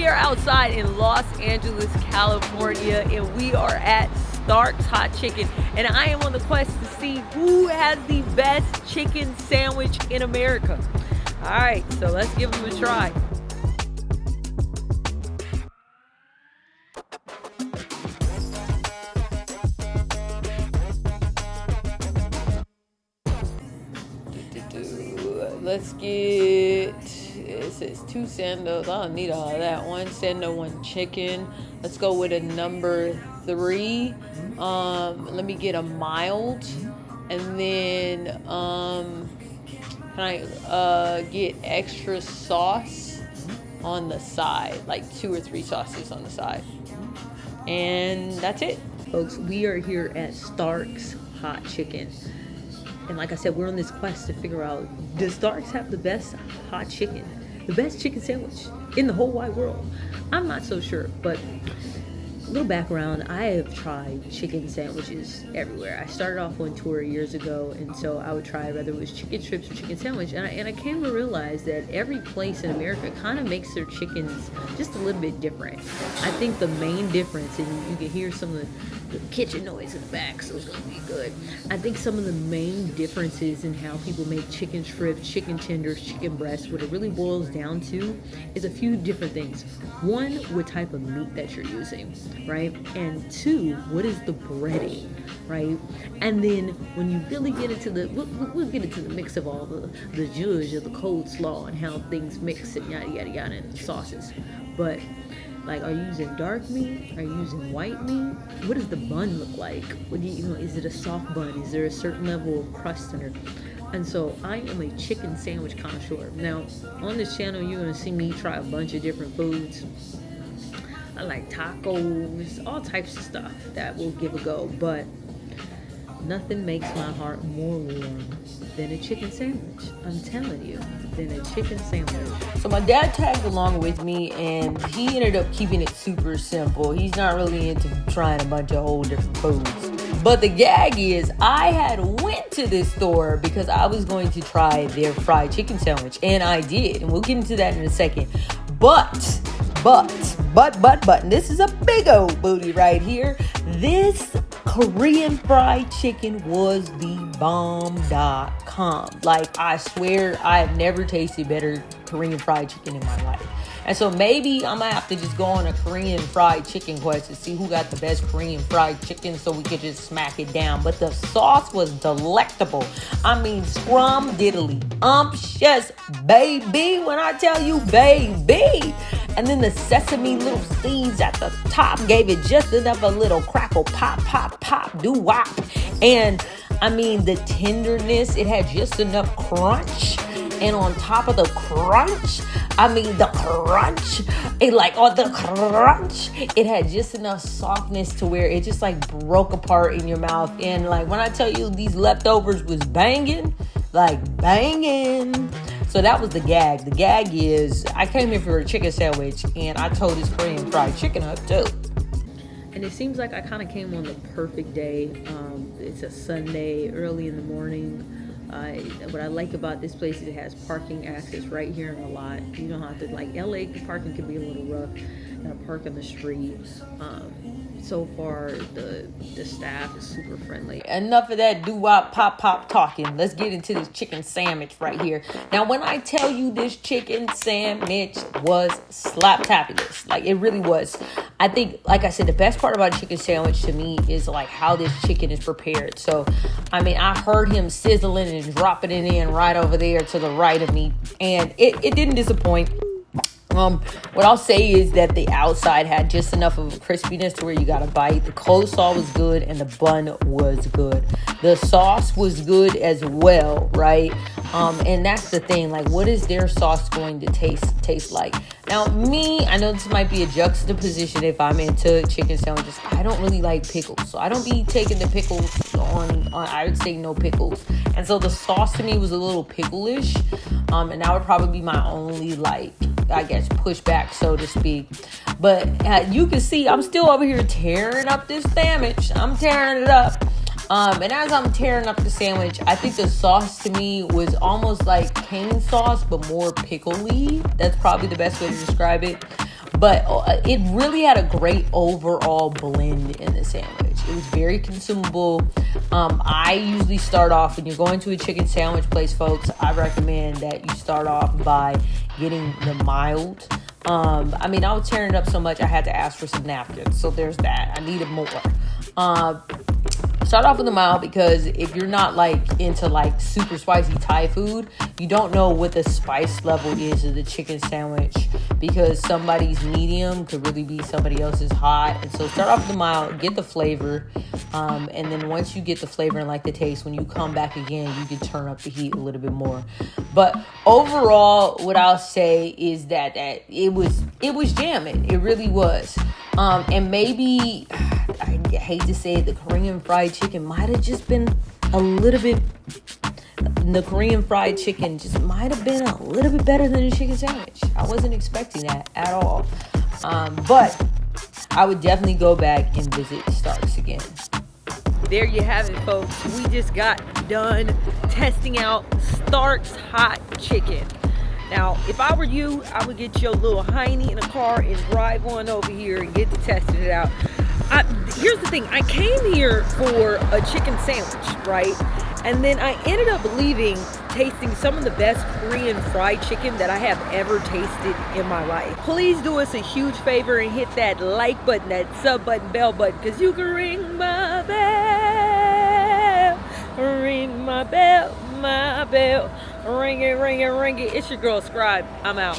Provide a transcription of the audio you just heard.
we are outside in Los Angeles, California, and we are at Stark's Hot Chicken. And I am on the quest to see who has the best chicken sandwich in America. All right, so let's give them a try. Let's get, it says 2 sandals. I don't need all of that. 1 sando, 1 chicken. Let's go with a number 3. Let me get a mild. And then can I get extra sauce on the side, like 2 or 3 sauces on the side. And that's it. Folks, we are here at Stark's Hot Chicken. And like I said, we're on this quest to figure out, does Stark's have the best hot chicken? The best chicken sandwich in the whole wide world? I'm not so sure, but a little background, I have tried chicken sandwiches everywhere. I started off on tour years ago, and so I would try whether it was chicken strips or chicken sandwich. And I came to realize that every place in America kind of makes their chickens just a little bit different. I think the main difference, and you can hear some of the kitchen noise in the back, so it's gonna be good. I think some of the main differences in how people make chicken strips, chicken tenders, chicken breasts, what it really boils down to is a few different things. 1, what type of meat that you're using, right? And 2, what is the breading, right? And then when you really get into the, we'll get into the mix of all the zhuzh of the coleslaw and how things mix and yada yada yada and the sauces. But like, are you using dark meat? Are you using white meat? What does the bun look like? What do you know? Is it a soft bun? Is there a certain level of crust in it? And so I am a chicken sandwich connoisseur. Now, on this channel, you're gonna see me try a bunch of different foods. I like tacos, all types of stuff that we'll give a go, but nothing makes my heart more warm than a chicken sandwich. I'm telling you, than a chicken sandwich. So my dad tagged along with me, and he ended up keeping it super simple. He's not really into trying a bunch of whole different foods. But the gag is, I had went to this store because I was going to try their fried chicken sandwich, and I did, and we'll get into that in a second. But, and this is a big old booty right here. This Korean fried chicken was the bomb.com. Like, I swear I have never tasted better Korean fried chicken in my life. And so maybe I'm gonna have to just go on a Korean fried chicken quest to see who got the best Korean fried chicken so we could just smack it down. But the sauce was delectable. I mean, scrum diddly umptious, baby. When I tell you, baby. And then the sesame little seeds at the top gave it just enough a little crackle, pop, doo-wop. And I mean, the tenderness, it had just enough crunch. And on top of the crunch, it had just enough softness to where it just like broke apart in your mouth. And like, when I tell you these leftovers was banging. So that was the gag. The gag is, I came here for a chicken sandwich, and I tore this Korean fried chicken up too. And it seems like I kind of came on the perfect day. It's a Sunday, early in the morning. What I like about this place is it has parking access right here in the lot. You don't have to, like, LA parking can be a little rough. You gotta park on the street. So far, the staff is super friendly. Enough of that doo-wop, pop talking. Let's get into this chicken sandwich right here. Now, when I tell you this chicken sandwich was slap-tabulous, like, it really was. I think, like I said, the best part about a chicken sandwich to me is like how this chicken is prepared. So, I mean, I heard him sizzling and dropping it in right over there to the right of me, and it didn't disappoint. What I'll say is that the outside had just enough of a crispiness to where you got a bite. The coleslaw was good and the bun was good. The sauce was good as well, right? And that's the thing. Like, what is their sauce going to taste like? Now, me, I know this might be a juxtaposition if I'm into chicken sandwiches. I don't really like pickles, so I don't be taking the pickles on I would say no pickles. And so the sauce to me was a little pickle-ish. And that would probably be my only, like, I guess, pushback, so to speak. But you can see I'm still over here tearing up this sandwich. I'm tearing it up. And as I'm tearing up the sandwich, I think the sauce to me was almost like cane sauce, but more pickly. That's probably the best way to describe it. But it really had a great overall blend in the sandwich. It was very consumable. I usually start off, when you're going to a chicken sandwich place, folks, I recommend that you start off by getting the mild. I mean, I was tearing it up so much I had to ask for some napkins. So there's that. I needed more. Start off with the mild, because if you're not like into like super spicy Thai food, you don't know what the spice level is of the chicken sandwich, because somebody's medium could really be somebody else's hot. And so start off with the mild, get the flavor, and then once you get the flavor and like the taste, when you come back again, you can turn up the heat a little bit more. But overall, what I'll say is that it was jamming. It really was. And maybe, I hate to say it, the Korean fried chicken might have just been a little bit, the Korean fried chicken just might have been a little bit better than the chicken sandwich. I wasn't expecting that at all. But I would definitely go back and visit Stark's again. There you have it, folks. We just got done testing out Stark's hot chicken. Now, if I were you, I would get your little hiney in a car and drive on over here and get to testing it out. Here's the thing. I came here for a chicken sandwich, right? And then I ended up leaving tasting some of the best Korean fried chicken that I have ever tasted in my life. Please do us a huge favor and hit that like button, that sub button, bell button, because you can ring my bell. Ring my bell, ring it, ring it, ring it. It's your girl Scribe. I'm out.